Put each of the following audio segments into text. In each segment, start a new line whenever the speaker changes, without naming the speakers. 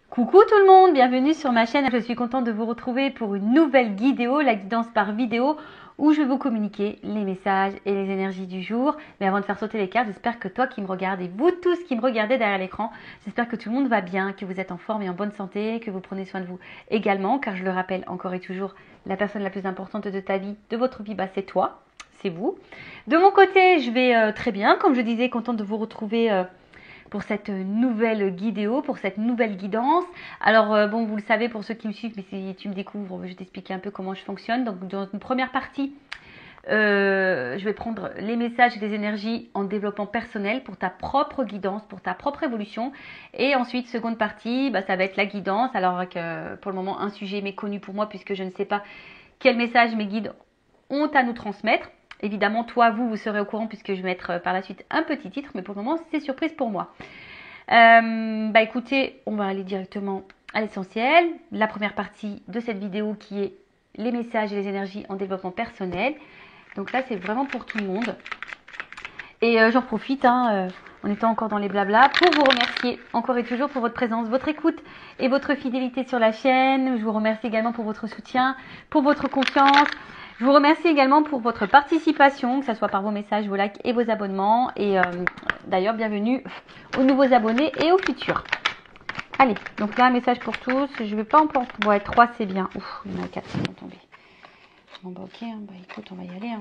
Coucou tout le monde, bienvenue sur ma chaîne. Je suis contente de vous retrouver pour une nouvelle guidéo, la guidance par vidéo, où je vais vous communiquer les messages et les énergies du jour. Mais avant de faire sauter les cartes, j'espère que toi qui me regardes et vous tous qui me regardez derrière l'écran, j'espère que tout le monde va bien, que vous êtes en forme et en bonne santé, que vous prenez soin de vous également, car je le rappelle encore et toujours, la personne la plus importante de ta vie, de votre vie, c'est toi, c'est vous. De mon côté, je vais très bien, comme je disais, contente de vous retrouver pour cette nouvelle guidéo, pour cette nouvelle guidance. Alors, bon, vous le savez pour ceux qui me suivent, mais si tu me découvres, je vais t'expliquer un peu comment je fonctionne. Donc, dans une première partie, je vais prendre les messages et les énergies en développement personnel pour ta propre guidance, pour ta propre évolution. Et ensuite, seconde partie, ça va être la guidance. Alors que pour le moment, un sujet méconnu pour moi puisque je ne sais pas quel message mes guides ont à nous transmettre. Évidemment, toi, vous serez au courant puisque je vais mettre par la suite un petit titre, mais pour le moment, c'est surprise pour moi. Écoutez, on va aller directement à l'essentiel. La première partie de cette vidéo qui est les messages et les énergies en développement personnel. Donc là, c'est vraiment pour tout le monde. Et j'en profite, en étant encore dans les blablas, pour vous remercier encore et toujours pour votre présence, votre écoute et votre fidélité sur la chaîne. Je vous remercie également pour votre soutien, pour votre confiance. Je vous remercie également pour votre participation, que ce soit par vos messages, vos likes et vos abonnements. Et d'ailleurs, bienvenue aux nouveaux abonnés et aux futurs. Allez, donc là, un message pour tous. Je ne vais pas en prendre. Ouais, 3, c'est bien. Ouf, il y en a 4 qui sont tombés. Bon, ok, écoute, on va y aller.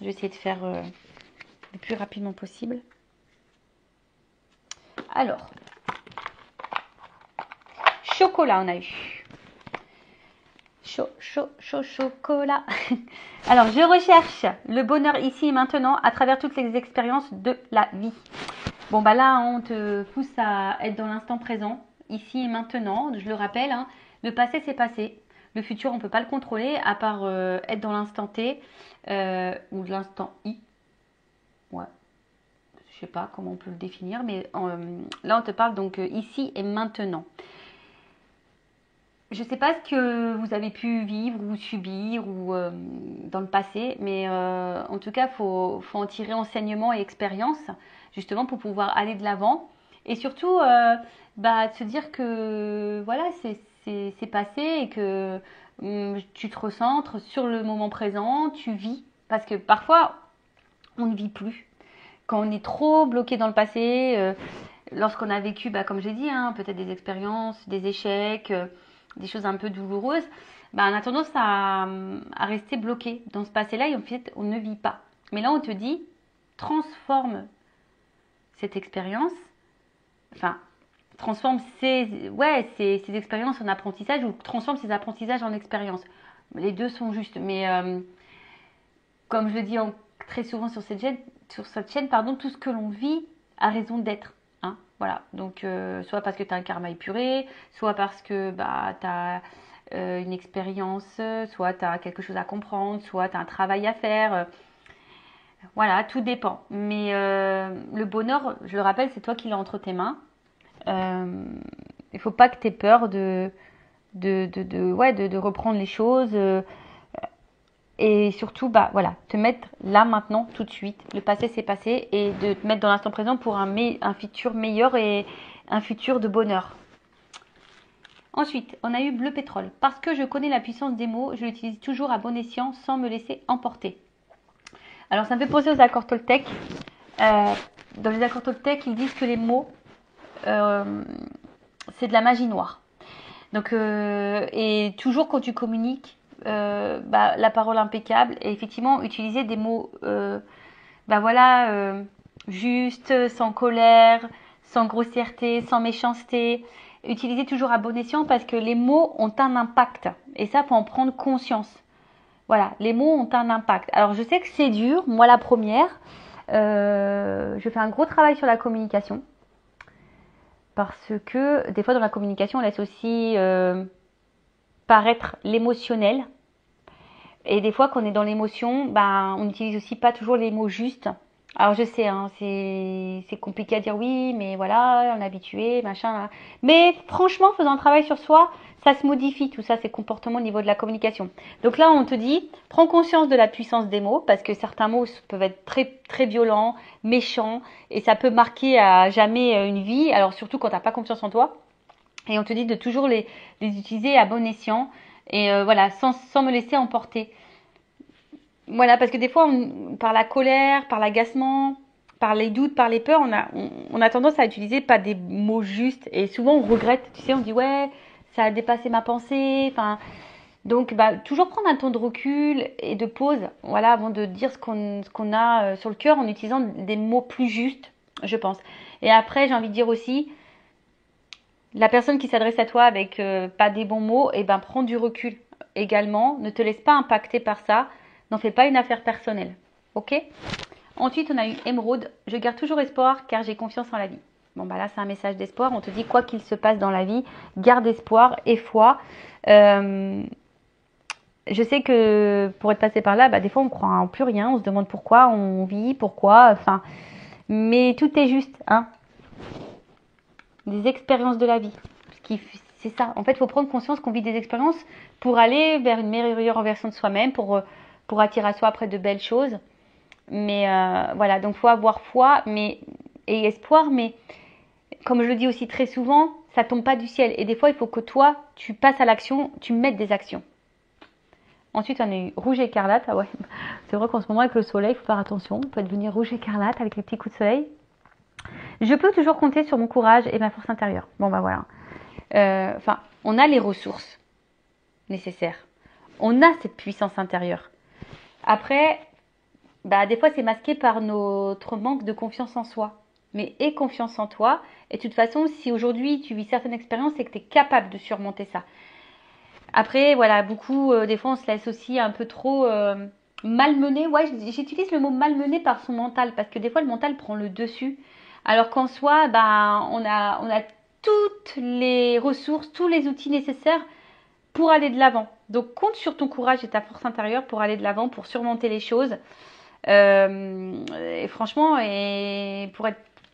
Je vais essayer de faire le plus rapidement possible. Alors, chocolat, on a eu. Chocolat. Alors, je recherche le bonheur ici et maintenant à travers toutes les expériences de la vie. Bon, là, on te pousse à être dans l'instant présent, ici et maintenant. Je le rappelle, le passé, c'est passé. Le futur, on ne peut pas le contrôler, à part être dans l'instant T ou l'instant I. Ouais. Je sais pas comment on peut le définir, mais là, on te parle donc ici et maintenant. Je ne sais pas ce que vous avez pu vivre ou subir ou dans le passé, mais en tout cas, faut en tirer enseignement et expérience, justement pour pouvoir aller de l'avant. Et surtout, de se dire que voilà, c'est passé et que tu te recentres sur le moment présent, tu vis. Parce que parfois, on ne vit plus. Quand on est trop bloqué dans le passé, lorsqu'on a vécu, comme j'ai dit, peut-être des expériences, des échecs, des choses un peu douloureuses, on a tendance à rester bloqué dans ce passé-là et en fait, on ne vit pas. Mais là, on te dit, transforme cette expérience, transforme ces expériences en apprentissage ou transforme ces apprentissages en expérience. Les deux sont justes, mais comme je le dis très souvent sur cette chaîne, tout ce que l'on vit a raison d'être. Voilà, donc soit parce que tu as un karma épuré, soit parce que tu as une expérience, soit tu as quelque chose à comprendre, soit tu as un travail à faire. Voilà, tout dépend. Mais le bonheur, je le rappelle, c'est toi qui l'as entre tes mains. Il ne faut pas que tu aies peur de reprendre les choses. Et surtout, te mettre là, maintenant, tout de suite. Le passé, c'est passé. Et de te mettre dans l'instant présent pour un futur meilleur et un futur de bonheur. Ensuite, on a eu bleu pétrole. Parce que je connais la puissance des mots, je l'utilise toujours à bon escient sans me laisser emporter. Alors, ça me fait penser aux accords Toltec. Dans les accords Toltec, ils disent que les mots, c'est de la magie noire. Donc, et toujours quand tu communiques, la parole impeccable et effectivement utiliser des mots justes, sans colère, sans grossièreté, sans méchanceté, utiliser toujours à bon escient parce que les mots ont un impact et ça faut en prendre conscience. Voilà, les mots ont un impact. Alors je sais que c'est dur, moi la première, je fais un gros travail sur la communication parce que des fois dans la communication on laisse aussi paraître l'émotionnel. Et des fois, quand on est dans l'émotion, on n'utilise aussi pas toujours les mots justes. Alors, je sais, c'est compliqué à dire oui, mais voilà, on est habitué, machin. Mais franchement, faisant un travail sur soi, ça se modifie, tout ça, ces comportements au niveau de la communication. Donc là, on te dit, prends conscience de la puissance des mots, parce que certains mots peuvent être très, très violents, méchants, et ça peut marquer à jamais une vie. Alors, surtout quand tu n'as pas confiance en toi. Et on te dit de toujours les utiliser à bon escient. Et voilà, sans me laisser emporter. Voilà, parce que des fois, par la colère, par l'agacement, par les doutes, par les peurs, on a tendance à utiliser pas des mots justes. Et souvent, on regrette. Tu sais, on dit, ouais, ça a dépassé ma pensée. Enfin, donc, bah, toujours prendre un temps de recul et de pause, voilà, avant de dire ce qu'on a sur le cœur en utilisant des mots plus justes, je pense. Et après, j'ai envie de dire aussi, la personne qui s'adresse à toi avec pas des bons mots, eh ben, prends du recul également. Ne te laisse pas impacter par ça. N'en fais pas une affaire personnelle. Ok? Ensuite, on a eu Émeraude. Je garde toujours espoir car j'ai confiance en la vie. Bon, bah là, c'est un message d'espoir. On te dit quoi qu'il se passe dans la vie, garde espoir et foi. Je sais que pour être passé par là, bah, des fois, on croit en plus rien. On se demande pourquoi on vit, pourquoi. Enfin, mais tout est juste, hein. Des expériences de la vie. C'est ça. En fait, il faut prendre conscience qu'on vit des expériences pour aller vers une meilleure version de soi-même, pour attirer à soi après de belles choses. Mais voilà, donc il faut avoir foi et espoir. Mais comme je le dis aussi très souvent, ça tombe pas du ciel. Et des fois, il faut que toi, tu passes à l'action, tu mettes des actions. Ensuite, on a eu rouge écarlate. Ah ouais, c'est vrai qu'en ce moment, avec le soleil, il faut faire attention. On peut devenir rouge écarlate avec les petits coups de soleil. Je peux toujours compter sur mon courage et ma force intérieure. Bon, bah voilà. Enfin, on a les ressources nécessaires. On a cette puissance intérieure. Après, bah, des fois, c'est masqué par notre manque de confiance en soi. Mais aie confiance en toi. Et de toute façon, si aujourd'hui, tu vis certaines expériences, c'est que tu es capable de surmonter ça. Après, voilà, beaucoup, des fois, on se laisse aussi un peu trop malmener. Ouais, j'utilise le mot malmener par son mental, parce que des fois, le mental prend le dessus. Alors qu'en soi, ben, on a toutes les ressources, tous les outils nécessaires pour aller de l'avant. Donc, compte sur ton courage et ta force intérieure pour aller de l'avant, pour surmonter les choses. Et franchement,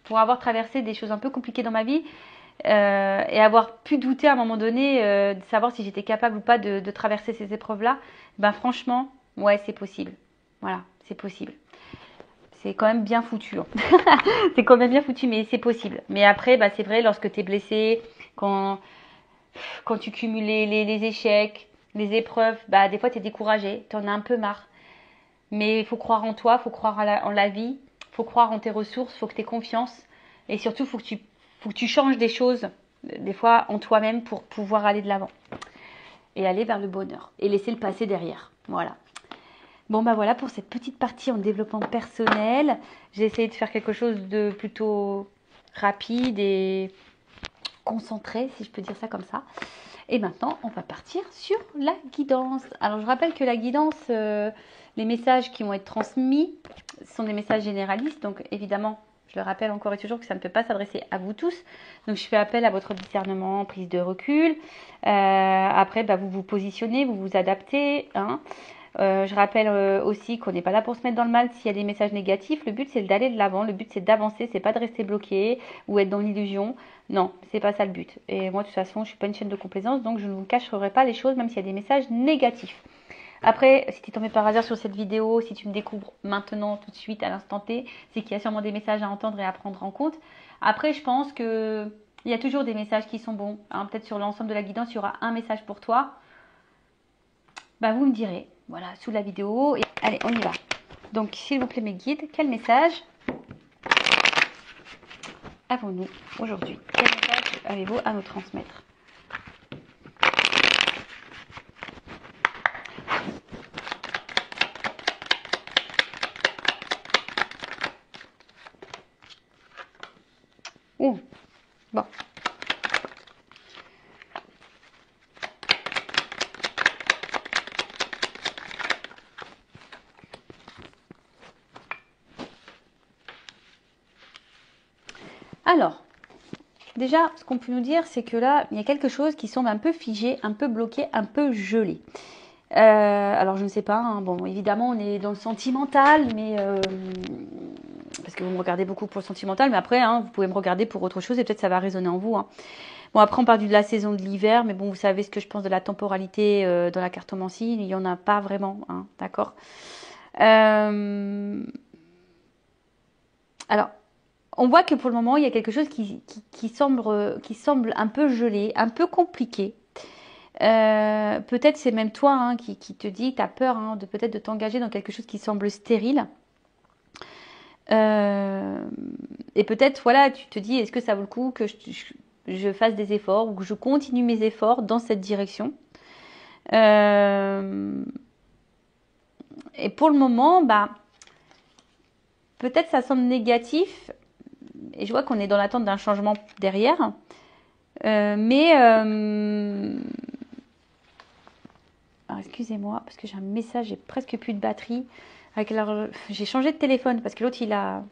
pour avoir traversé des choses un peu compliquées dans ma vie, et avoir pu douter à un moment donné de savoir si j'étais capable ou pas de traverser ces épreuves-là, ben franchement, ouais, c'est possible. Voilà, c'est possible. C'est quand même bien foutu. Hein. C'est quand même bien foutu, mais c'est possible. Mais après, bah, c'est vrai, lorsque tu es blessé, quand tu cumules les échecs, les épreuves, bah, des fois, tu es découragé, tu en as un peu marre. Mais il faut croire en toi, il faut croire en la vie, il faut croire en tes ressources, il faut que tu aies confiance. Et surtout, il faut que tu changes des choses, des fois en toi-même, pour pouvoir aller de l'avant. Et aller vers le bonheur. Et laisser le passé derrière. Voilà. Bon, bah voilà pour cette petite partie en développement personnel. J'ai essayé de faire quelque chose de plutôt rapide et concentré, si je peux dire ça comme ça. Et maintenant, on va partir sur la guidance. Alors, je rappelle que la guidance, les messages qui vont être transmis sont des messages généralistes. Donc, évidemment, je le rappelle encore et toujours que ça ne peut pas s'adresser à vous tous. Donc, je fais appel à votre discernement, prise de recul. Après, bah, vous vous positionnez, vous vous adaptez. Hein. Je rappelle aussi qu'on n'est pas là pour se mettre dans le mal s'il y a des messages négatifs. Le but, c'est d'aller de l'avant. Le but, c'est d'avancer. C'est pas de rester bloqué ou être dans l'illusion. Non, c'est pas ça le but. Et moi, de toute façon, je suis pas une chaîne de complaisance, donc je ne vous cacherai pas les choses, même s'il y a des messages négatifs. Après, si tu es tombé par hasard sur cette vidéo, si tu me découvres maintenant, tout de suite, à l'instant T, c'est qu'il y a sûrement des messages à entendre et à prendre en compte. Après, je pense que il y a toujours des messages qui sont bons. Hein. Peut-être sur l'ensemble de la guidance, il y aura un message pour toi. Bah, vous me direz, voilà, sous la vidéo. Et allez, on y va. Donc, s'il vous plaît, mes guides, quel message avons-nous aujourd'hui? Quel message avez-vous à nous transmettre? Ouh, bon. Alors, déjà, ce qu'on peut nous dire, c'est que là, il y a quelque chose qui semble un peu figé, un peu bloqué, un peu gelé. Alors, je ne sais pas. Hein, bon, évidemment, on est dans le sentimental, mais parce que vous me regardez beaucoup pour le sentimental, mais après, hein, vous pouvez me regarder pour autre chose et peut-être ça va résonner en vous. Hein. Bon, après, on parle de la saison de l'hiver, mais bon, vous savez ce que je pense de la temporalité dans la cartomancie. Il n'y en a pas vraiment, hein, d'accord. Alors, On voit que pour le moment, il y a quelque chose qui semble un peu gelé, un peu compliqué. Peut-être c'est même toi hein, qui te dit, tu as peur hein, de peut-être de t'engager dans quelque chose qui semble stérile. Et peut-être, voilà, tu te dis, est-ce que ça vaut le coup que je fasse des efforts ou que je continue mes efforts dans cette direction. Et pour le moment, bah, peut-être ça semble négatif. Et je vois qu'on est dans l'attente d'un changement derrière. Alors, excusez-moi, parce que j'ai un message, j'ai presque plus de batterie. Alors, j'ai changé de téléphone parce que l'autre, il a...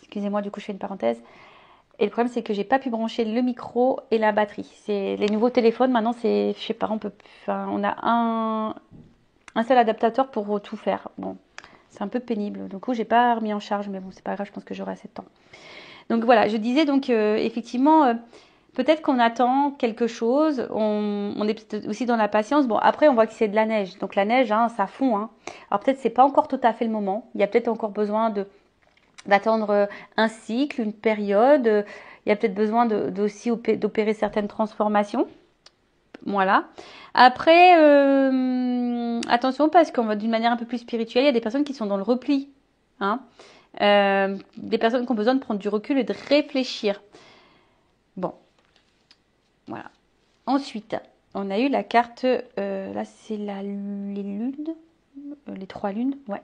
Excusez-moi, du coup, je fais une parenthèse. Et le problème, c'est que j'ai pas pu brancher le micro et la batterie. C'est les nouveaux téléphones, maintenant, c'est... Je sais pas, on a un seul adaptateur pour tout faire. Bon, c'est un peu pénible. Du coup, j'ai pas remis en charge, mais bon, c'est pas grave, je pense que j'aurai assez de temps. Donc voilà, je disais donc effectivement... peut-être qu'on attend quelque chose, on est peut-être aussi dans la patience. Bon, après, on voit que c'est de la neige. Donc la neige, hein, ça fond. Hein. Alors peut-être c'est pas encore tout à fait le moment. Il y a peut-être encore besoin d'attendre un cycle, une période. Il y a peut-être besoin aussi d'opérer certaines transformations. Voilà. Après, attention parce qu'on va d'une manière un peu plus spirituelle, il y a des personnes qui sont dans le repli. Hein. Des personnes qui ont besoin de prendre du recul et de réfléchir. Bon. Voilà. Ensuite, on a eu la carte, là c'est les lunes, les 3 lunes, ouais.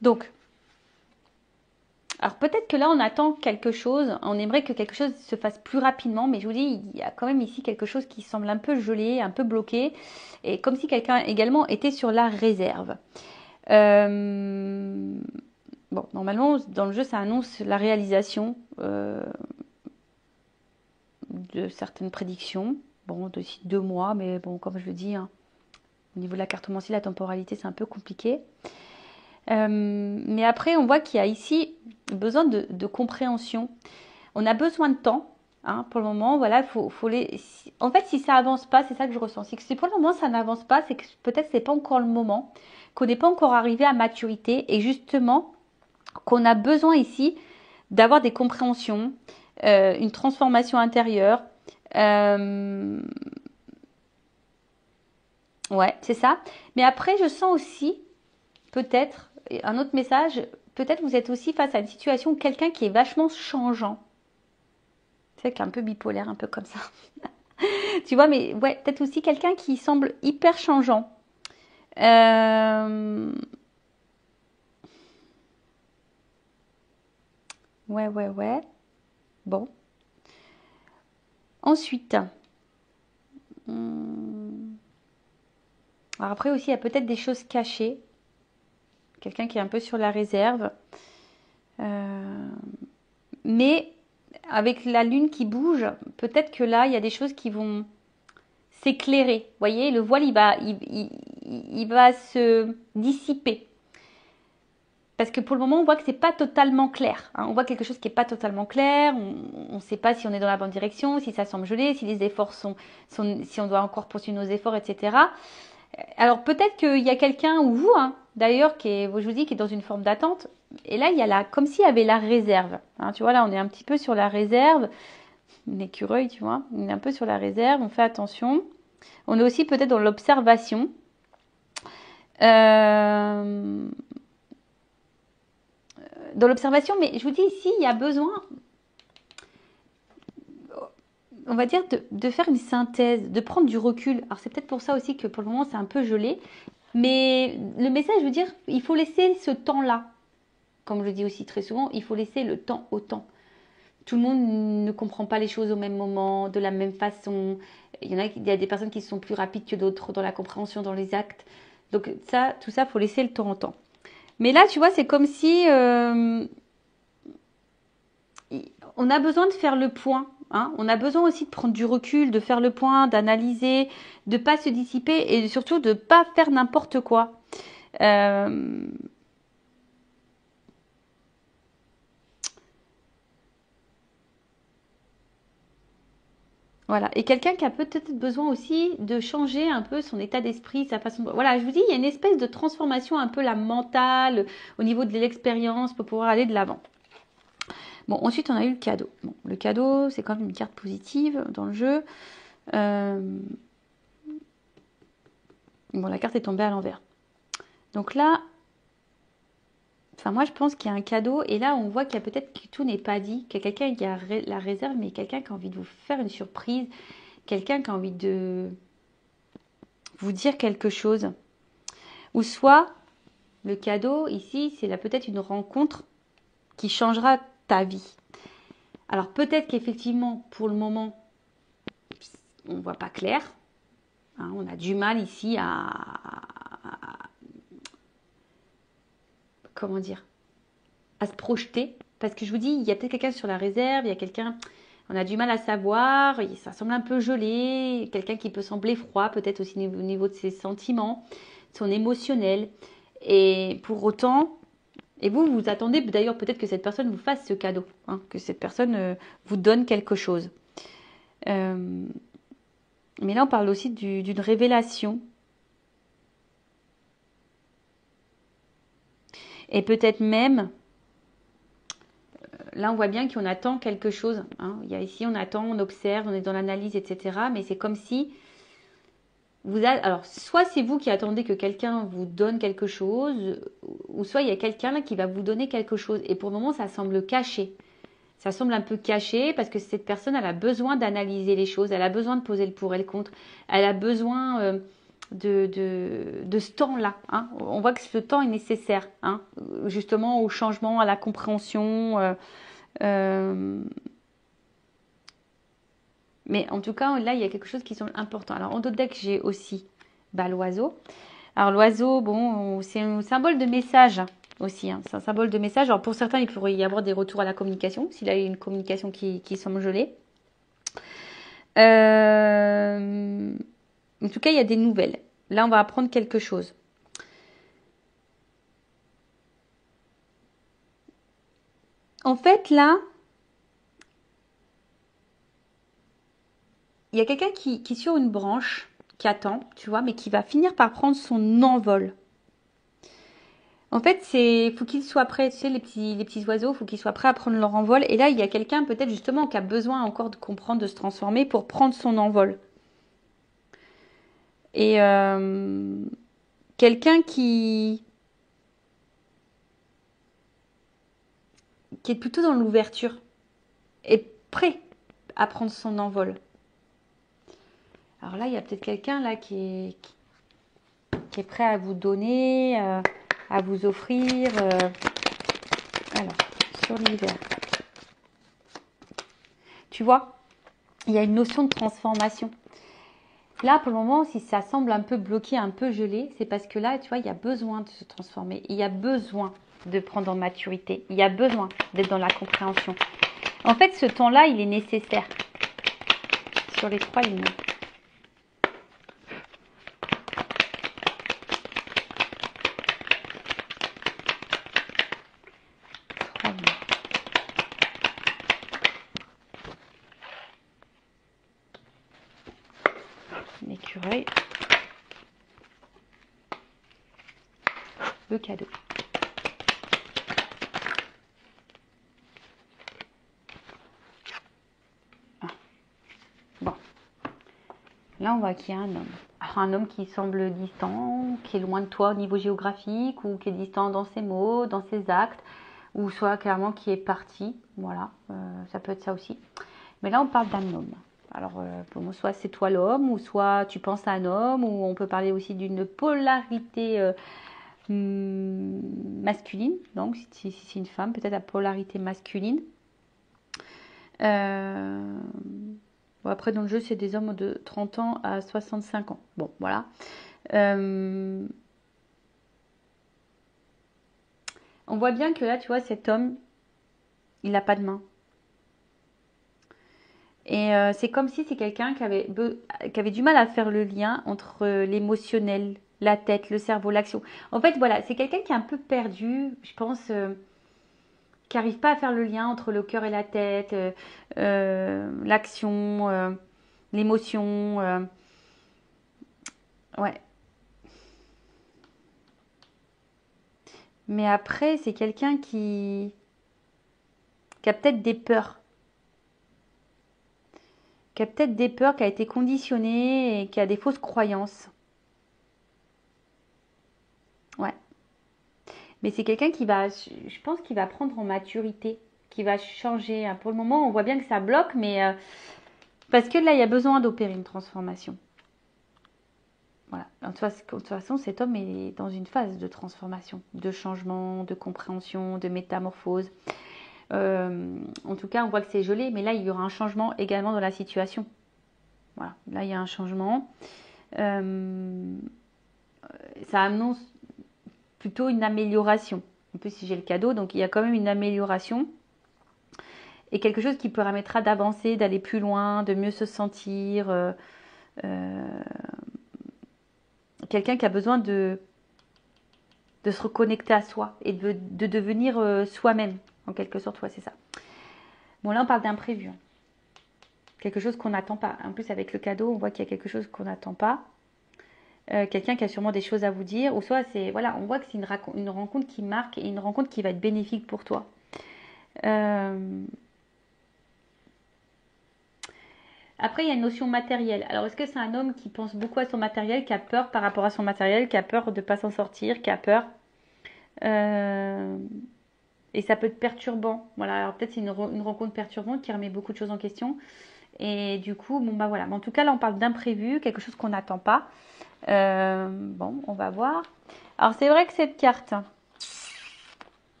Donc, alors peut-être que là on attend quelque chose, on aimerait que quelque chose se fasse plus rapidement, mais je vous dis, il y a quand même ici quelque chose qui semble un peu gelé, un peu bloqué, et comme si quelqu'un également était sur la réserve. Bon, normalement, dans le jeu, ça annonce la réalisation de certaines prédictions. Bon, d'ici 2 mois, mais bon, comme je le dis, hein, au niveau de la cartomancie, la temporalité, c'est un peu compliqué. Mais après, on voit qu'il y a ici besoin de compréhension. On a besoin de temps, hein, pour le moment. Voilà, en fait, si ça avance pas, c'est ça que je ressens. C'est que si pour le moment ça n'avance pas, c'est que peut-être c'est pas encore le moment, qu'on n'est pas encore arrivé à maturité, et justement qu'on a besoin ici d'avoir des compréhensions, une transformation intérieure. Ouais, c'est ça. Mais après, je sens aussi, peut-être, un autre message, peut-être vous êtes aussi face à une situation, quelqu'un qui est vachement changeant. C'est qu'un peu bipolaire, un peu comme ça. Tu vois, mais ouais, peut-être aussi quelqu'un qui semble hyper changeant. Ouais. Bon. Ensuite. Alors après aussi, il y a peut-être des choses cachées. Quelqu'un qui est un peu sur la réserve. Mais avec la lune qui bouge, peut-être que là, il y a des choses qui vont s'éclairer. Vous voyez, le voile, il va se dissiper. Parce que pour le moment, on voit que c'est pas totalement clair. Hein. On voit quelque chose qui n'est pas totalement clair. On ne sait pas si on est dans la bonne direction, si ça semble gelé, si les efforts si on doit encore poursuivre nos efforts, etc. Alors peut-être qu'il y a quelqu'un, ou vous, hein, d'ailleurs, je vous dis, qui est dans une forme d'attente. Et là, il y a comme s'il y avait la réserve. Hein, tu vois, là, on est un petit peu sur la réserve. Un écureuil, tu vois. On est un peu sur la réserve, on fait attention. On est aussi peut-être dans l'observation. Dans l'observation, mais je vous dis ici, il y a besoin, on va dire, de faire une synthèse, de prendre du recul. Alors c'est peut-être pour ça aussi que pour le moment c'est un peu gelé, mais le message, je veux dire, il faut laisser ce temps-là. Comme je dis aussi très souvent, il faut laisser le temps au temps. Tout le monde ne comprend pas les choses au même moment, de la même façon. Il y a des personnes qui sont plus rapides que d'autres dans la compréhension, dans les actes. Donc tout ça, il faut laisser le temps au temps. Mais là, tu vois, c'est comme si on a besoin de faire le point. Hein. On a besoin aussi de prendre du recul, de faire le point, d'analyser, de ne pas se dissiper et surtout de ne pas faire n'importe quoi. Voilà. Et quelqu'un qui a peut-être besoin aussi de changer un peu son état d'esprit, sa façon de... Voilà, je vous dis, il y a une espèce de transformation un peu la mentale, au niveau de l'expérience pour pouvoir aller de l'avant. Bon, ensuite, on a eu le cadeau. Bon, le cadeau, c'est quand même une carte positive dans le jeu. Bon, la carte est tombée à l'envers. Donc là, enfin moi je pense qu'il y a un cadeau et là on voit qu'il y a peut-être que tout n'est pas dit, qu'il y a quelqu'un qui a la réserve, mais quelqu'un qui a envie de vous faire une surprise, quelqu'un qui a envie de vous dire quelque chose. Ou soit le cadeau ici, c'est là peut-être une rencontre qui changera ta vie. Alors peut-être qu'effectivement pour le moment on ne voit pas clair. Hein, on a du mal ici comment dire, à se projeter. Parce que je vous dis, il y a peut-être quelqu'un sur la réserve, il y a quelqu'un, on a du mal à savoir, ça semble un peu gelé, quelqu'un qui peut sembler froid, peut-être aussi au niveau de ses sentiments, son émotionnel. Et pour autant, et vous, vous attendez d'ailleurs peut-être que cette personne vous fasse ce cadeau, hein, que cette personne vous donne quelque chose. Mais là, on parle aussi d'une révélation. Et peut-être même, là, on voit bien qu'on attend quelque chose. Hein. Il y a ici, on attend, on observe, on est dans l'analyse, etc. Mais c'est comme si alors, soit c'est vous qui attendez que quelqu'un vous donne quelque chose, ou soit il y a quelqu'un là qui va vous donner quelque chose. Et pour le moment, ça semble caché. Ça semble un peu caché parce que cette personne, elle a besoin d'analyser les choses, elle a besoin de poser le pour et le contre, elle a besoin de ce temps-là. Hein. On voit que ce temps est nécessaire, hein, justement au changement, à la compréhension. Mais en tout cas, là, il y a quelque chose qui semble important. Alors, en d'autres decks, j'ai aussi l'oiseau. Alors, l'oiseau, bon, c'est un symbole de message aussi. Hein. C'est un symbole de message. Alors, pour certains, il pourrait y avoir des retours à la communication, s'il a une communication qui semble gelée. En tout cas, il y a des nouvelles. Là, on va apprendre quelque chose. En fait, là, il y a quelqu'un qui est sur une branche, qui attend, tu vois, mais qui va finir par prendre son envol. En fait, faut qu'ils soient prêts, tu sais, les petits oiseaux, faut qu'ils soient prêts à prendre leur envol. Et là, il y a quelqu'un peut-être justement qui a besoin encore de comprendre, de se transformer pour prendre son envol. Et quelqu'un qui est plutôt dans l'ouverture, est prêt à prendre son envol. Alors là, il y a peut-être quelqu'un là qui est prêt à vous donner, à vous offrir. Alors, sur l'hiver. Tu vois, il y a une notion de transformation. Là, pour le moment, si ça semble un peu bloqué, un peu gelé, c'est parce que là, tu vois, il y a besoin de se transformer. Il y a besoin de prendre en maturité. Il y a besoin d'être dans la compréhension. En fait, ce temps-là, il est nécessaire. Sur les 3 lignes. L'écureuil. Le cadeau. Ah. Bon. Là, on voit qu'il y a un homme. Alors, un homme qui semble distant, qui est loin de toi au niveau géographique, ou qui est distant dans ses mots, dans ses actes, ou soit clairement qui est parti. Voilà, ça peut être ça aussi. Mais là, on parle d'un homme. Alors, pour moi, soit c'est toi l'homme, ou soit tu penses à un homme, ou on peut parler aussi d'une polarité masculine. Donc, si c'est une femme, peut-être la polarité masculine. Bon, après, dans le jeu, c'est des hommes de 30 ans à 65 ans. Bon, voilà. On voit bien que là, tu vois, cet homme, il n'a pas de main. Et c'est comme si c'est quelqu'un qui avait du mal à faire le lien entre l'émotionnel, la tête, le cerveau, l'action. En fait, voilà, c'est quelqu'un qui est un peu perdu, je pense, qui n'arrive pas à faire le lien entre le cœur et la tête, l'action, l'émotion. Ouais. Mais après, c'est quelqu'un qui qui a peut-être des peurs. Qui a peut-être des peurs, qui a été conditionné et qui a des fausses croyances. Ouais. Mais c'est quelqu'un qui va, je pense qu'il va prendre en maturité, qui va changer. Pour le moment, on voit bien que ça bloque, mais parce que là, il y a besoin d'opérer une transformation. Voilà. De toute façon, cet homme est dans une phase de transformation, de changement, de compréhension, de métamorphose. En tout cas, on voit que c'est gelé, mais là, il y aura un changement également dans la situation. Voilà. Là, il y a un changement. Ça annonce plutôt une amélioration. En plus, si j'ai le cadeau, donc il y a quand même une amélioration. Et quelque chose qui permettra d'avancer, d'aller plus loin, de mieux se sentir. Quelqu'un qui a besoin de se reconnecter à soi et de devenir soi-même, en quelque sorte. Ouais, c'est ça. Bon, là, on parle d'imprévu. Hein. Quelque chose qu'on n'attend pas. En plus, avec le cadeau, on voit qu'il y a quelque chose qu'on n'attend pas. Quelqu'un qui a sûrement des choses à vous dire. Ou soit, c'est voilà, on voit que c'est une rencontre qui marque et une rencontre qui va être bénéfique pour toi. Après, il y a une notion matérielle. Alors, est-ce que c'est un homme qui pense beaucoup à son matériel, qui a peur par rapport à son matériel, qui a peur de ne pas s'en sortir, qui a peur et ça peut être perturbant. Voilà, alors peut-être c'est une rencontre perturbante qui remet beaucoup de choses en question. Et du coup, bon bah voilà. Mais en tout cas, là, on parle d'imprévu, quelque chose qu'on n'attend pas. Bon, on va voir. Alors, c'est vrai que cette carte,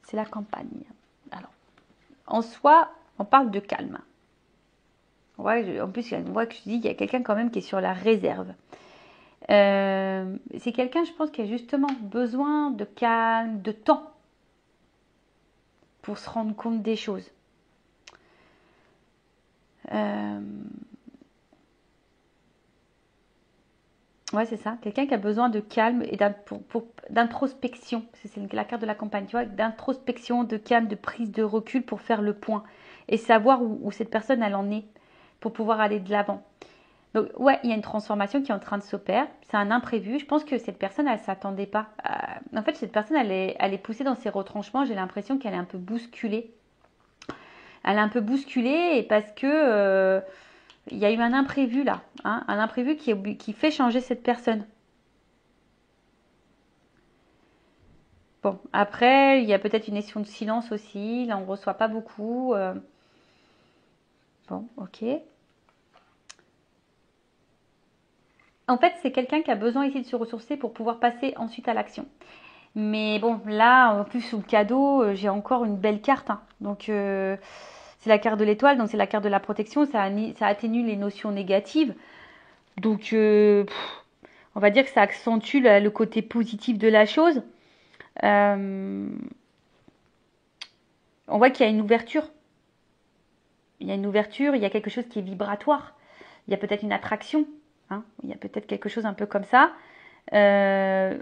c'est la campagne. Alors, en soi, on parle de calme. Ouais, en plus, on voit que je dis qu'il y a quelqu'un quand même qui est sur la réserve. C'est quelqu'un, je pense, qui a justement besoin de calme, de temps pour se rendre compte des choses. Ouais, c'est ça. Quelqu'un qui a besoin de calme et d'introspection. C'est la carte de la campagne, tu vois, d'introspection, de calme, de prise de recul pour faire le point et savoir où cette personne elle en est pour pouvoir aller de l'avant. Donc ouais, il y a une transformation qui est en train de s'opérer. C'est un imprévu. Je pense que cette personne, elle s'attendait pas. En fait, cette personne, elle est poussée dans ses retranchements. J'ai l'impression qu'elle est un peu bousculée. Elle est un peu bousculée et parce que il y a eu un imprévu là, hein, un imprévu qui fait changer cette personne. Bon, après, il y a peut-être une notion de silence aussi. Là, on ne reçoit pas beaucoup. Bon, ok. En fait, c'est quelqu'un qui a besoin ici de se ressourcer pour pouvoir passer ensuite à l'action. Mais bon, là, en plus, sous le cadeau, j'ai encore une belle carte. Hein. Donc, c'est la carte de l'étoile, donc c'est la carte de la protection. Ça atténue les notions négatives. Donc, on va dire que ça accentue le côté positif de la chose. On voit qu'il y a une ouverture. Il y a une ouverture, il y a quelque chose qui est vibratoire. Il y a peut-être une attraction. Hein, il y a peut-être quelque chose un peu comme ça. C'est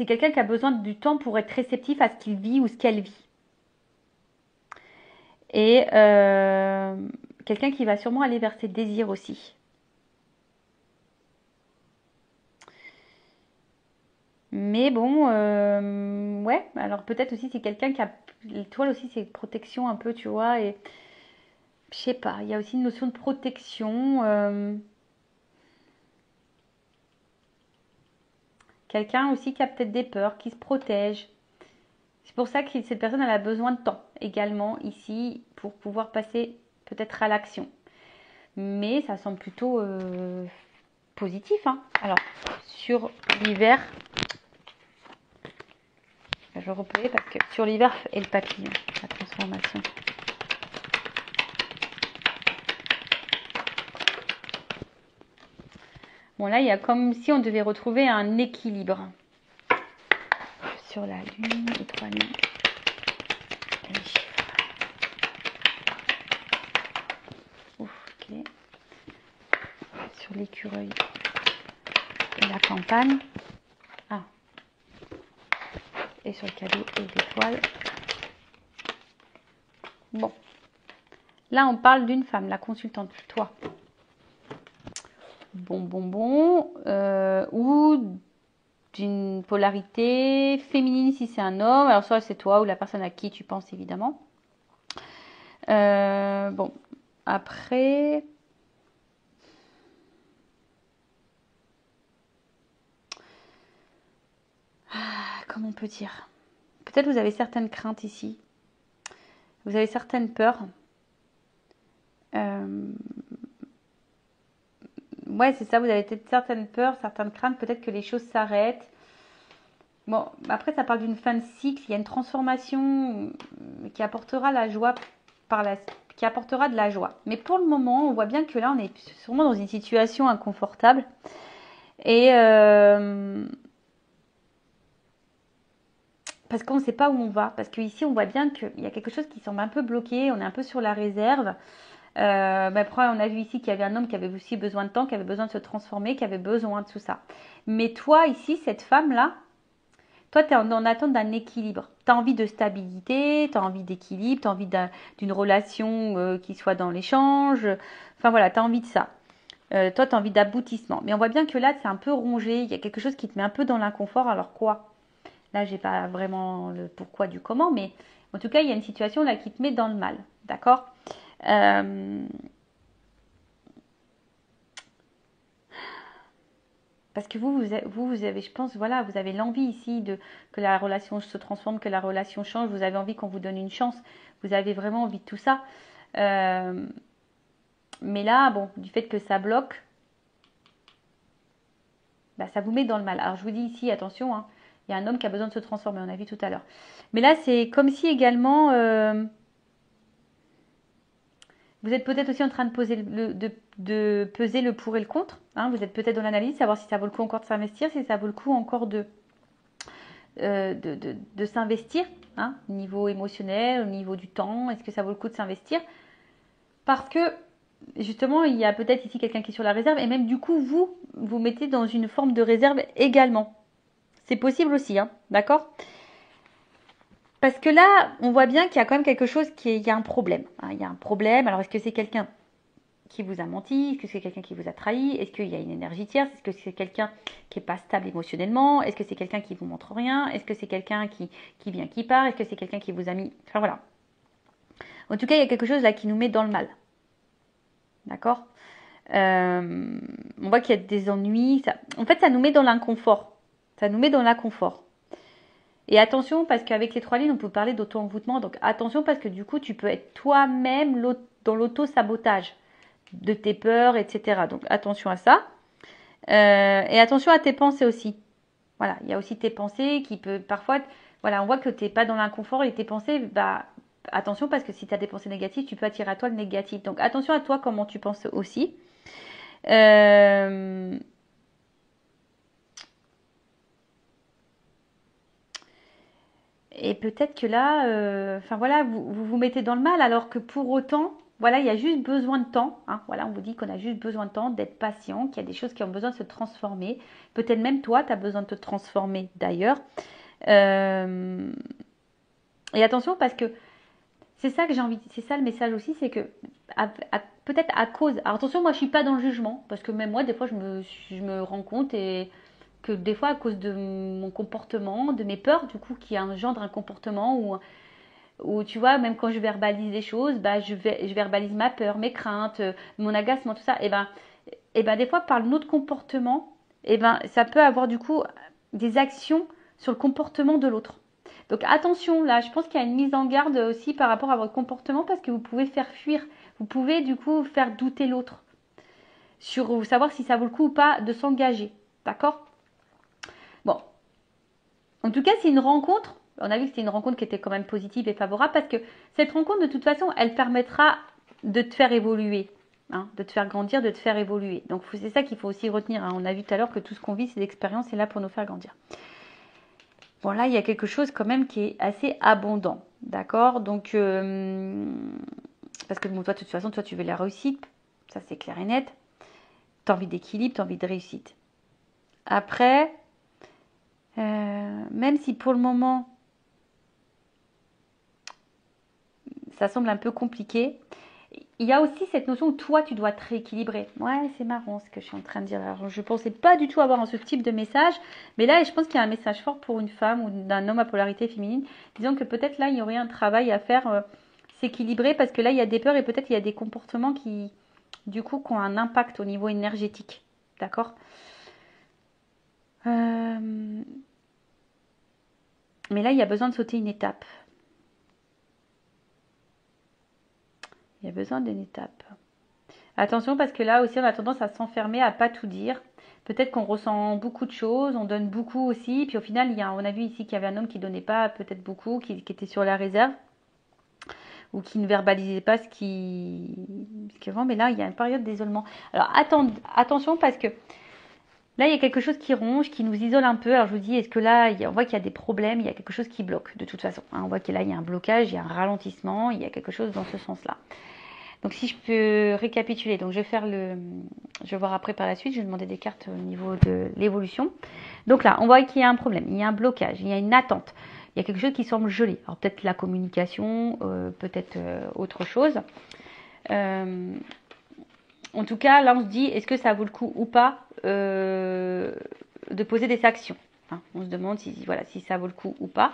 quelqu'un qui a besoin du temps pour être réceptif à ce qu'il vit ou ce qu'elle vit. Et quelqu'un qui va sûrement aller vers ses désirs aussi. Mais bon, ouais, alors peut-être aussi c'est quelqu'un qui a... L'étoile aussi c'est protection un peu, tu vois, et je sais pas, il y a aussi une notion de protection. Quelqu'un aussi qui a peut-être des peurs, qui se protège. C'est pour ça que cette personne elle a besoin de temps également ici pour pouvoir passer peut-être à l'action. Mais ça semble plutôt positif. Hein. Alors, sur l'hiver, je vais replayer parce que sur l'hiver et le papillon, la transformation. Bon, là, il y a comme si on devait retrouver un équilibre. Sur la lune, étoile, les chiffres. Ok. Sur l'écureuil et la campagne. Ah. Et sur le cadeau et l'étoile. Bon. Là, on parle d'une femme, la consultante, toi. Bon. Ou d'une polarité féminine si c'est un homme. Alors soit c'est toi ou la personne à qui tu penses évidemment. Bon, après... Comment on peut dire? Peut-être vous avez certaines craintes ici. Vous avez certaines peurs. Ouais, c'est ça, vous avez peut-être certaines peurs, certaines craintes, peut-être que les choses s'arrêtent. Bon, après, ça parle d'une fin de cycle, il y a une transformation qui apportera la joie qui apportera de la joie. Mais pour le moment, on voit bien que là, on est sûrement dans une situation inconfortable. Et parce qu'on ne sait pas où on va. Parce qu'ici, on voit bien qu'il y a quelque chose qui semble un peu bloqué, on est un peu sur la réserve. Après, on a vu ici qu'il y avait un homme qui avait aussi besoin de temps, qui avait besoin de se transformer, qui avait besoin de tout ça. Mais toi, ici, cette femme-là, toi, tu es en attente d'un équilibre. Tu as envie de stabilité, tu as envie d'équilibre, tu as envie d'une relation qui soit dans l'échange. Enfin voilà, tu as envie de ça. Toi, tu as envie d'aboutissement. Mais on voit bien que là, c'est un peu rongé. Il y a quelque chose qui te met un peu dans l'inconfort. Alors quoi? Là, j'ai pas vraiment le pourquoi du comment, mais en tout cas, il y a une situation là qui te met dans le mal. D'accord? Parce que vous avez, je pense, voilà, vous avez l'envie ici que la relation se transforme, que la relation change. Vous avez envie qu'on vous donne une chance. Vous avez vraiment envie de tout ça. Mais là, bon, du fait que ça bloque, bah, ça vous met dans le mal. Alors, je vous dis ici, attention, hein, il y a un homme qui a besoin de se transformer, on a vu tout à l'heure. Mais là, c'est comme si également, vous êtes peut-être aussi en train de peser le pour et le contre. Hein. Vous êtes peut-être dans l'analyse, savoir si ça vaut le coup encore de s'investir, si ça vaut le coup encore de s'investir, hein, au niveau émotionnel, au niveau du temps, est-ce que ça vaut le coup de s'investir? Parce que justement, il y a peut-être ici quelqu'un qui est sur la réserve et même du coup, vous mettez dans une forme de réserve également. C'est possible aussi, hein, d'accord? Parce que là, on voit bien qu'il y a quand même quelque chose il y a un problème. Hein, il y a un problème. Alors, est-ce que c'est quelqu'un qui vous a menti? Est-ce que c'est quelqu'un qui vous a trahi? Est-ce qu'il y a une énergie tierce? Est-ce que c'est quelqu'un qui n'est pas stable émotionnellement? Est-ce que c'est quelqu'un qui vous montre rien? Est-ce que c'est quelqu'un qui vient, qui part? Est-ce que c'est quelqu'un qui vous a mis... Enfin voilà. En tout cas, il y a quelque chose là qui nous met dans le mal. D'accord? On voit qu'il y a des ennuis. En fait, ça nous met dans l'inconfort. Ça nous met dans l'inconfort. Et attention, parce qu'avec les 3 lignes, on peut parler d'auto-envoûtement. Donc attention, parce que du coup, tu peux être toi-même dans l'auto-sabotage de tes peurs, etc. Donc attention à ça. Et attention à tes pensées aussi. Voilà, il y a aussi tes pensées qui peuvent parfois... Voilà, on voit que tu n'es pas dans l'inconfort et tes pensées, bah, attention parce que si tu as des pensées négatives, tu peux attirer à toi le négatif. Donc attention à toi comment tu penses aussi. Et peut-être que là, enfin voilà, vous mettez dans le mal alors que pour autant, voilà, il y a juste besoin de temps. Hein, voilà, on vous dit qu'on a juste besoin de temps, d'être patient, qu'il y a des choses qui ont besoin de se transformer. Peut-être même toi, tu as besoin de te transformer d'ailleurs. Et attention parce que c'est ça que j'ai envie, c'est ça le message aussi, c'est que peut-être à cause. Alors attention, moi je suis pas dans le jugement parce que même moi des fois je me rends compte et que des fois à cause de mon comportement, de mes peurs du coup qui engendrent un comportement où tu vois même quand je verbalise les choses, bah je verbalise ma peur, mes craintes, mon agacement, tout ça. Et ben des fois par notre comportement, et ben ça peut avoir du coup des actions sur le comportement de l'autre. Donc attention, là, je pense qu'il y a une mise en garde aussi par rapport à votre comportement parce que vous pouvez faire fuir, vous pouvez du coup faire douter l'autre sur savoir si ça vaut le coup ou pas de s'engager. D'accord? Bon, en tout cas, c'est une rencontre. On a vu que c'était une rencontre qui était quand même positive et favorable parce que cette rencontre, de toute façon, elle permettra de te faire évoluer, hein, de te faire grandir, de te faire évoluer. Donc c'est ça qu'il faut aussi retenir. Hein. On a vu tout à l'heure que tout ce qu'on vit, c'est l'expérience, c'est là pour nous faire grandir. Bon, là, il y a quelque chose quand même qui est assez abondant. D'accord? Donc, parce que bon, toi, de toute façon, toi, tu veux la réussite. Ça, c'est clair et net. Tu as envie d'équilibre, tu as envie de réussite. Après, même si pour le moment, ça semble un peu compliqué, il y a aussi cette notion où toi, tu dois te rééquilibrer. Ouais, c'est marrant ce que je suis en train de dire. Alors, je ne pensais pas du tout avoir ce type de message. Mais là, je pense qu'il y a un message fort pour une femme ou d'un homme à polarité féminine. Disons que peut-être là, il y aurait un travail à faire, s'équilibrer. Parce que là, il y a des peurs et peut-être il y a des comportements qui, du coup, qui ont un impact au niveau énergétique. D'accord Mais là, il y a besoin de sauter une étape. Il y a besoin d'une étape. Attention parce que là aussi on a tendance à s'enfermer, à pas tout dire. Peut-être qu'on ressent beaucoup de choses, on donne beaucoup aussi. Puis au final, on a vu ici qu'il y avait un homme qui donnait pas peut-être beaucoup, qui était sur la réserve. Ou qui ne verbalisait pas ce qui vend. Mais là, il y a une période d'isolement. Alors attention parce que là, il y a quelque chose qui ronge, qui nous isole un peu. Alors je vous dis, est-ce que là, on voit qu'il y a des problèmes, il y a quelque chose qui bloque de toute façon. On voit que là, il y a un blocage, il y a un ralentissement, il y a quelque chose dans ce sens-là. Donc si je peux récapituler, donc je vais voir après par la suite, je vais demander des cartes au niveau de l'évolution. Donc là, on voit qu'il y a un problème, il y a un blocage, il y a une attente, il y a quelque chose qui semble gelé. Alors peut-être la communication, peut-être autre chose. En tout cas, là on se dit, est-ce que ça vaut le coup ou pas de poser des actions, hein. On se demande si ça vaut le coup ou pas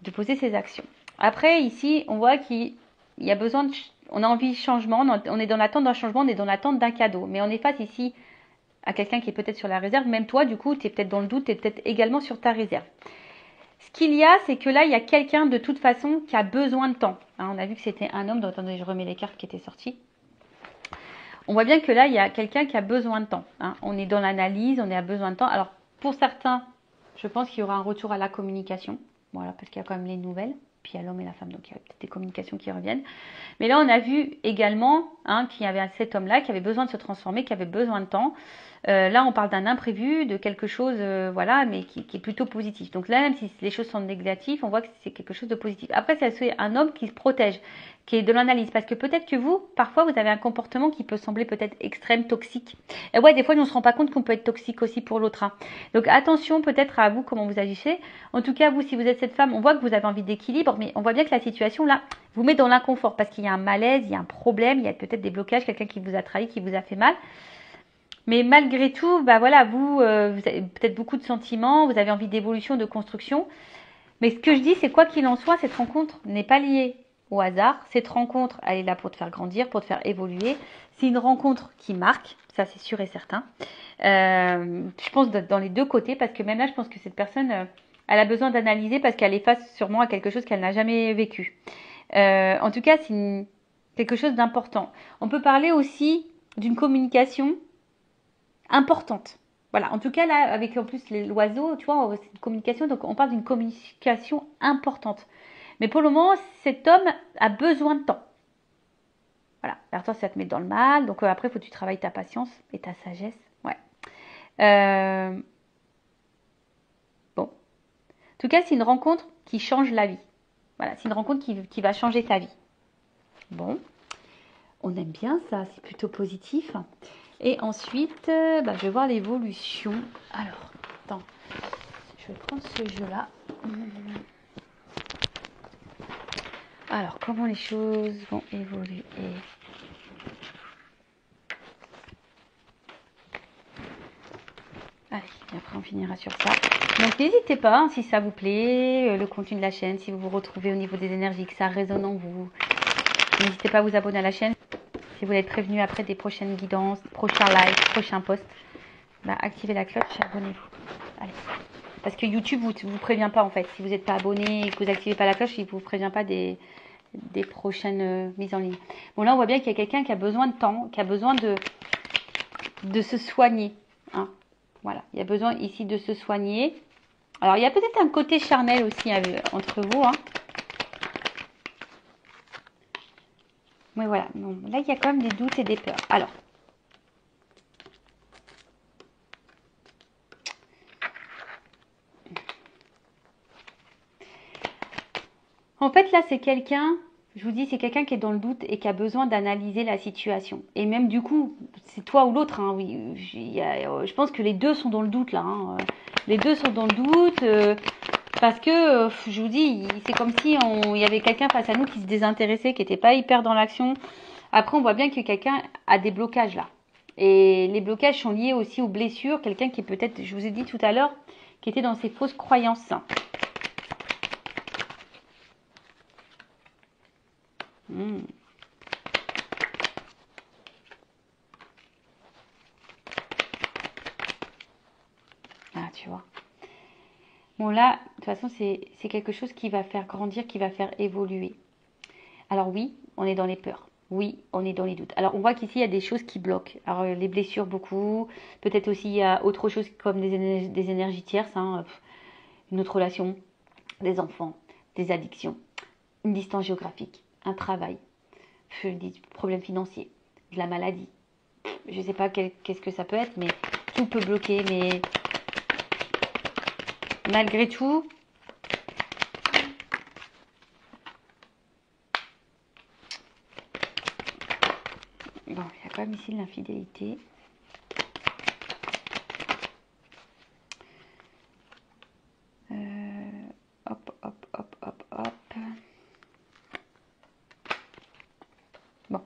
de poser ces actions. Après ici, on voit qu'il y a besoin de... On a envie de changement, on est dans l'attente d'un changement, on est dans l'attente d'un cadeau. Mais on est face ici à quelqu'un qui est peut-être sur la réserve. Même toi, du coup, tu es peut-être dans le doute, tu es peut-être également sur ta réserve. Ce qu'il y a, c'est que là, il y a quelqu'un de toute façon qui a besoin de temps. Hein, on a vu que c'était un homme. Donc, attendez, je remets les cartes qui étaient sorties. On voit bien que là, il y a quelqu'un qui a besoin de temps. Hein. On est dans l'analyse, on a besoin de temps. Alors, pour certains, je pense qu'il y aura un retour à la communication. Voilà, parce qu'il y a quand même les nouvelles. Puis il y a l'homme et la femme, donc il y a peut-être des communications qui reviennent. Mais là, on a vu également qu'il y avait cet homme-là qui avait besoin de se transformer, qui avait besoin de temps. Là, on parle d'un imprévu, de quelque chose, mais qui est plutôt positif. Donc là, même si les choses sont négatives, on voit que c'est quelque chose de positif. Après, c'est un homme qui se protège, qui est de l'analyse. Parce que peut-être que vous, parfois, vous avez un comportement qui peut sembler peut-être extrême, toxique. Et ouais, des fois, on ne se rend pas compte qu'on peut être toxique aussi pour l'autre. Hein. Donc attention peut-être à vous, comment vous agissez. En tout cas, vous, si vous êtes cette femme, on voit que vous avez envie d'équilibre, mais on voit bien que la situation, là, vous met dans l'inconfort. Parce qu'il y a un malaise, il y a un problème, il y a peut-être des blocages, quelqu'un qui vous a trahi, qui vous a fait mal. Mais malgré tout, vous avez peut-être beaucoup de sentiments, vous avez envie d'évolution, de construction. Mais ce que je dis, c'est quoi qu'il en soit, cette rencontre n'est pas liée au hasard. Cette rencontre, elle est là pour te faire grandir, pour te faire évoluer. C'est une rencontre qui marque, ça c'est sûr et certain. Je pense dans les deux côtés, parce que même là, je pense que cette personne, elle a besoin d'analyser parce qu'elle est face sûrement à quelque chose qu'elle n'a jamais vécu. En tout cas, c'est quelque chose d'important. On peut parler aussi d'une communication importante. Voilà, en tout cas là, avec en plus l'oiseau, tu vois, c'est une communication, donc on parle d'une communication importante. Mais pour le moment, cet homme a besoin de temps. Voilà, alors toi, ça te met dans le mal, donc après, il faut que tu travailles ta patience et ta sagesse. Ouais. Bon. En tout cas, c'est une rencontre qui change la vie. Voilà, c'est une rencontre qui va changer ta vie. Bon. On aime bien ça, c'est plutôt positif. Et ensuite, je vais voir l'évolution. Alors, attends, je vais prendre ce jeu-là. Alors, comment les choses vont évoluer? Allez, et après on finira sur ça. Donc n'hésitez pas, hein, si ça vous plaît, le contenu de la chaîne, si vous vous retrouvez au niveau des énergies, que ça résonne en vous. N'hésitez pas à vous abonner à la chaîne. Si vous voulez être prévenu après des prochaines guidances, prochains lives, prochains posts, activez la cloche et abonnez-vous. Allez. Parce que YouTube vous prévient pas en fait. Si vous n'êtes pas abonné et que vous n'activez pas la cloche, il ne vous prévient pas des prochaines mises en ligne. Bon, là on voit bien qu'il y a quelqu'un qui a besoin de temps, qui a besoin de se soigner. Hein. Voilà, il y a besoin ici de se soigner. Alors il y a peut-être un côté charnel aussi entre vous. Hein. Mais voilà, bon, là, il y a quand même des doutes et des peurs. Alors, en fait, là, c'est quelqu'un, je vous dis, c'est quelqu'un qui est dans le doute et qui a besoin d'analyser la situation. Et même, du coup, c'est toi ou l'autre. Hein, oui, je pense que les deux sont dans le doute, là. Hein. Les deux sont dans le doute. Parce que, je vous dis, c'est comme si il y avait quelqu'un face à nous qui se désintéressait, qui n'était pas hyper dans l'action. Après, on voit bien que quelqu'un a des blocages là. Et les blocages sont liés aussi aux blessures. Quelqu'un qui est peut-être, je vous ai dit tout à l'heure, qui était dans ses fausses croyances. Ah, tu vois. Bon, là, de toute façon, c'est quelque chose qui va faire grandir, qui va faire évoluer. Alors oui, on est dans les peurs. Oui, on est dans les doutes. Alors, on voit qu'ici, il y a des choses qui bloquent. Alors, les blessures, beaucoup. Peut-être aussi, il y a autre chose comme des énergies tierces. Hein. Une autre relation, des enfants, des addictions, une distance géographique, un travail, des problèmes financiers, de la maladie. Je ne sais pas qu'est-ce que ça peut être, mais tout peut bloquer. Mais malgré tout, bon, il y a quand même ici de l'infidélité. Hop, hop, hop, hop, hop. Bon.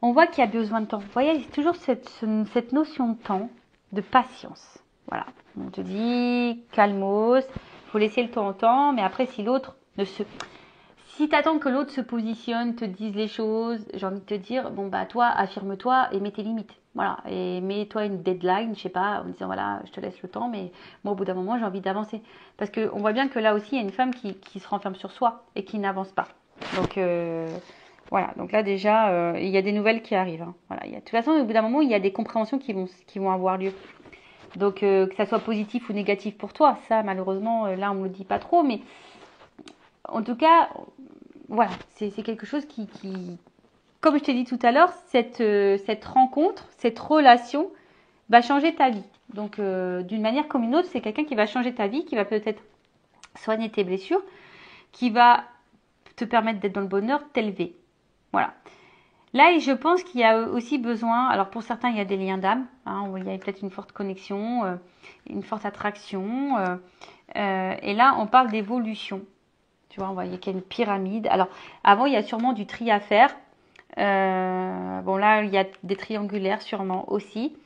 On voit qu'il y a besoin de temps. Vous voyez, c'est toujours cette notion de temps, de patience. Voilà. On te dit, calmos, il faut laisser le temps au temps, mais après, si l'autre ne se... Si tu attends que l'autre se positionne, te dise les choses, j'ai envie de te dire, bon bah toi, affirme-toi et mets tes limites. Voilà, et mets-toi une deadline, je sais pas, en disant voilà, je te laisse le temps, mais moi au bout d'un moment, j'ai envie d'avancer. Parce qu'on voit bien que là aussi, il y a une femme qui se renferme sur soi et qui n'avance pas. Donc voilà, donc là déjà, il y a des nouvelles qui arrivent. Hein. Voilà, de toute façon, au bout d'un moment, il y a des compréhensions qui vont avoir lieu. Donc que ça soit positif ou négatif pour toi, ça malheureusement, là on me le dit pas trop, mais en tout cas, voilà, c'est quelque chose qui, comme je t'ai dit tout à l'heure, cette rencontre, cette relation va changer ta vie. Donc, d'une manière comme une autre, c'est quelqu'un qui va changer ta vie, qui va peut-être soigner tes blessures, qui va te permettre d'être dans le bonheur, t'élever. Voilà. Là, je pense qu'il y a aussi besoin, alors pour certains, il y a des liens d'âme, hein, il y a peut-être une forte connexion, une forte attraction. Et là, on parle d'évolution. Tu vois, on voit qu'il y a une pyramide. Alors, avant, il y a sûrement du tri à faire. Bon, là, il y a des triangulaires sûrement aussi.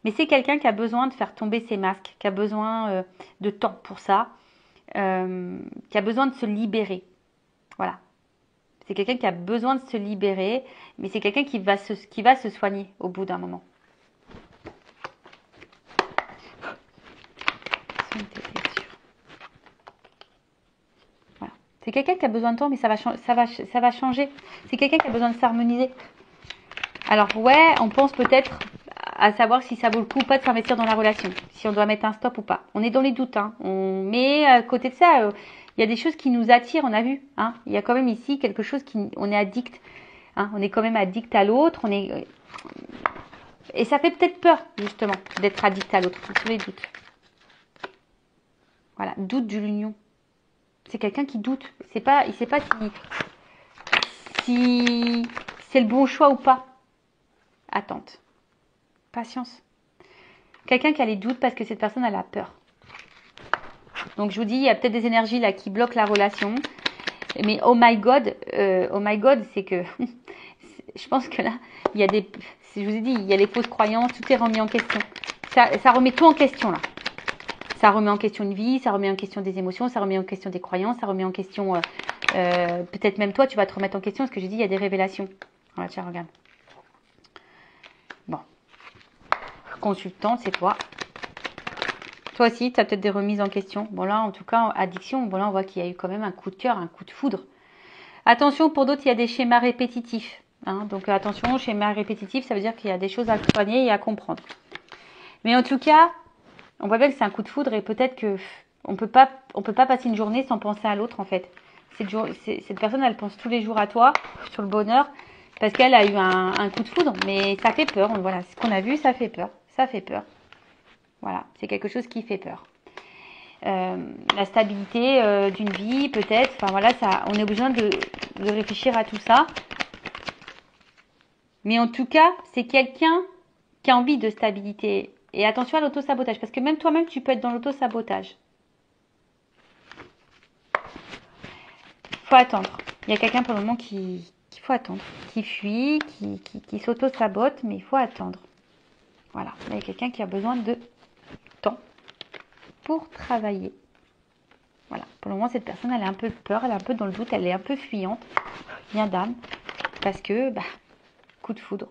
Mais c'est quelqu'un qui a besoin de faire tomber ses masques, qui a besoin de temps pour ça, qui a besoin de se libérer. Voilà. C'est quelqu'un qui a besoin de se libérer, mais c'est quelqu'un qui va se soigner au bout d'un moment. C'est quelqu'un qui a besoin de temps, mais ça va changer. C'est quelqu'un qui a besoin de s'harmoniser. Alors ouais, on pense peut-être à savoir si ça vaut le coup ou pas de s'investir dans la relation, si on doit mettre un stop ou pas. On est dans les doutes, hein. Mais à côté de ça, il y a des choses qui nous attirent, on a vu. Hein. Il y a quand même ici quelque chose on est addict. Hein. On est quand même addict à l'autre. Et ça fait peut-être peur, justement, d'être addict à l'autre. Sur les doutes. Voilà, doute de l'union. C'est quelqu'un qui doute. Il ne sait pas si c'est le bon choix ou pas. Attente. Patience. Quelqu'un qui a les doutes parce que cette personne elle a peur. Donc je vous dis, il y a peut-être des énergies là qui bloquent la relation. Mais oh my god, c'est que je pense que là, il y a des, je vous ai dit, il y a les fausses croyances, tout est remis en question. Ça remet tout en question là. Ça remet en question une vie, ça remet en question des émotions, ça remet en question des croyances, ça remet en question, peut-être même toi, tu vas te remettre en question, parce que j'ai dit, il y a des révélations. Voilà, tiens, regarde. Bon. Consultant, c'est toi. Toi aussi, tu as peut-être des remises en question. Bon là, en tout cas, addiction, bon là, on voit qu'il y a eu quand même un coup de cœur, un coup de foudre. Attention, pour d'autres, il y a des schémas répétitifs. Hein, donc attention, schéma répétitif, ça veut dire qu'il y a des choses à soigner et à comprendre. Mais en tout cas, on voit bien que c'est un coup de foudre et peut-être que on peut pas passer une journée sans penser à l'autre en fait. Cette personne, elle pense tous les jours à toi, sur le bonheur, parce qu'elle a eu un coup de foudre. Mais ça fait peur. Voilà, ce qu'on a vu, ça fait peur. Ça fait peur. Voilà, c'est quelque chose qui fait peur. La stabilité d'une vie, peut-être. Enfin voilà, on est besoin de réfléchir à tout ça. Mais en tout cas, c'est quelqu'un qui a envie de stabilité. Et attention à l'auto-sabotage, parce que même toi-même, tu peux être dans l'auto-sabotage. faut attendre. Il y a quelqu'un pour le moment qu'il faut attendre, qui fuit, qui s'auto-sabote, mais il faut attendre. Voilà, il y a quelqu'un qui a besoin de temps pour travailler. Voilà, pour le moment, cette personne, elle a un peu peur, elle est un peu dans le doute, elle est un peu fuyante, lien d'âme, parce que, coup de foudre.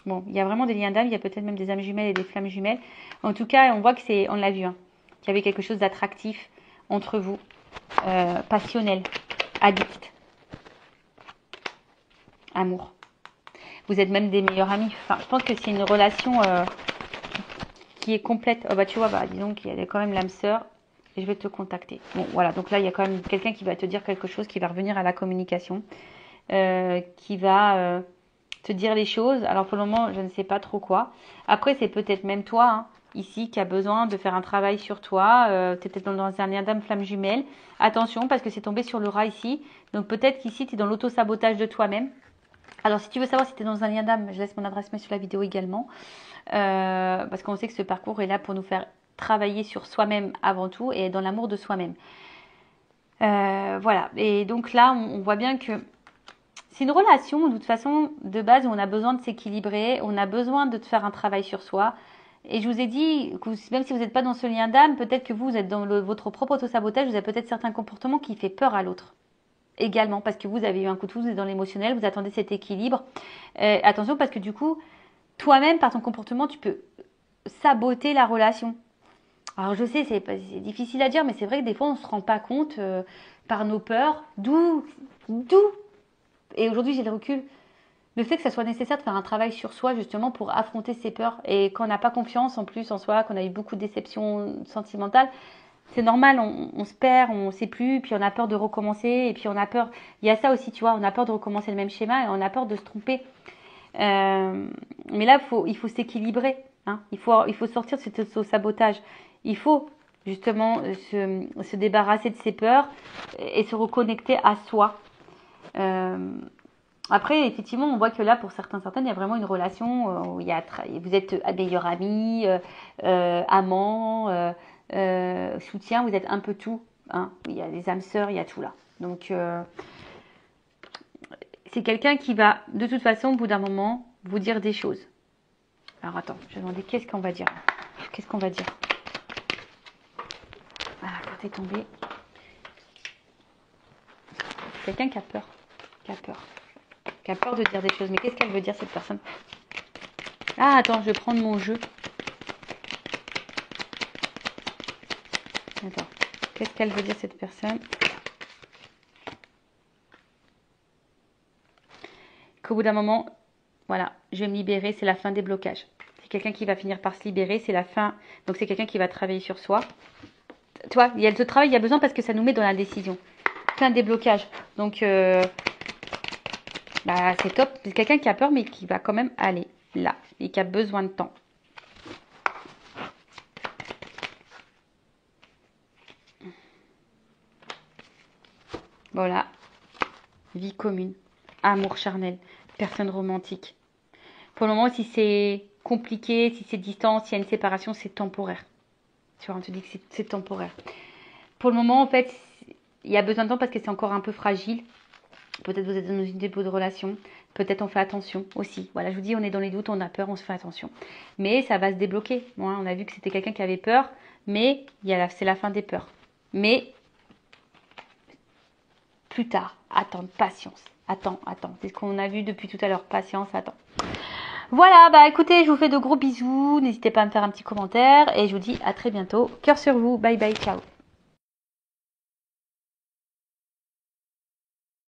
Bon, il y a vraiment des liens d'âme, il y a peut-être même des âmes jumelles et des flammes jumelles. En tout cas, on voit que c'est, on l'a vu, hein, qu'il y avait quelque chose d'attractif entre vous, passionnel, addict, amour. Vous êtes même des meilleurs amis. Enfin, je pense que c'est une relation qui est complète. Oh, tu vois, disons qu'il y a quand même l'âme sœur. Et je vais te contacter. Bon, voilà. Donc là, il y a quand même quelqu'un qui va te dire quelque chose, qui va revenir à la communication, qui va te dire les choses. Alors pour le moment, je ne sais pas trop quoi. Après, c'est peut-être même toi, hein, ici, qui a besoin de faire un travail sur toi. Tu es peut-être dans un lien d'âme flamme jumelle. Attention, parce que c'est tombé sur le rat ici. Donc peut-être qu'ici, tu es dans l'auto-sabotage de toi-même. Alors, si tu veux savoir si tu es dans un lien d'âme, je laisse mon adresse mail sur la vidéo également. Parce qu'on sait que ce parcours est là pour nous faire travailler sur soi-même avant tout et dans l'amour de soi-même. Voilà. Et donc là, on voit bien que c'est une relation, de toute façon, de base, où on a besoin de s'équilibrer, on a besoin de faire un travail sur soi. Et je vous ai dit, que même si vous n'êtes pas dans ce lien d'âme, peut-être que vous êtes dans votre propre auto-sabotage, vous avez peut-être certains comportements qui font peur à l'autre. Également, parce que vous avez eu un coup de foudre, vous êtes dans l'émotionnel, vous attendez cet équilibre. Attention, parce que du coup, toi-même, par ton comportement, tu peux saboter la relation. Alors je sais, c'est difficile à dire, mais c'est vrai que des fois, on ne se rend pas compte par nos peurs, d'où. Et aujourd'hui, j'ai le recul. Le fait que ça soit nécessaire de faire un travail sur soi, justement, pour affronter ses peurs. Et quand on n'a pas confiance, en plus, en soi, qu'on a eu beaucoup de déceptions sentimentales, c'est normal, on se perd, on ne sait plus, puis on a peur de recommencer, et puis on a peur, il y a ça aussi, tu vois, on a peur de recommencer le même schéma, et on a peur de se tromper. Mais là, il faut s'équilibrer, hein. Il faut sortir de ce sabotage. Il faut justement se débarrasser de ses peurs et se reconnecter à soi. Après, effectivement, on voit que là, pour certaines, il y a vraiment une relation où vous êtes meilleurs amis, amants, soutien, vous êtes un peu tout. Hein. Il y a les âmes sœurs, il y a tout là. Donc, c'est quelqu'un qui va, de toute façon, au bout d'un moment, vous dire des choses. Alors, attends, je vais demander qu'est-ce qu'on va dire. Qu'est-ce qu'on va dire? Ah, la carte est tombée. Quelqu'un qui a peur. Qui a peur de dire des choses. Mais qu'est-ce qu'elle veut dire, cette personne? Ah, attends, je vais prendre mon jeu. Attends, qu'est-ce qu'elle veut dire, cette personne? Qu'au bout d'un moment, voilà, je vais me libérer, c'est la fin des blocages. C'est quelqu'un qui va finir par se libérer, c'est la fin. Donc c'est quelqu'un qui va travailler sur soi. Tu vois, il y a ce travail, il y a besoin parce que ça nous met dans la décision. Fin des blocages. Donc, c'est top. C'est quelqu'un qui a peur, mais qui va quand même aller là. Et qui a besoin de temps. Voilà. Vie commune. Amour charnel. Personne romantique. Pour le moment, si c'est compliqué, si c'est distant, s'il y a une séparation, c'est temporaire. Tu vois, on te dit que c'est temporaire. Pour le moment, en fait, il y a besoin de temps parce que c'est encore un peu fragile. Peut-être vous êtes dans une dépôt de relation. Peut-être on fait attention aussi. Voilà, je vous dis, on est dans les doutes, on a peur, on se fait attention. Mais ça va se débloquer. Bon, on a vu que c'était quelqu'un qui avait peur, mais c'est la fin des peurs. Mais plus tard, attendre, patience. Attends. C'est ce qu'on a vu depuis tout à l'heure. Patience, attends. Voilà, écoutez, je vous fais de gros bisous. N'hésitez pas à me faire un petit commentaire. Et je vous dis à très bientôt. Cœur sur vous. Bye bye, ciao.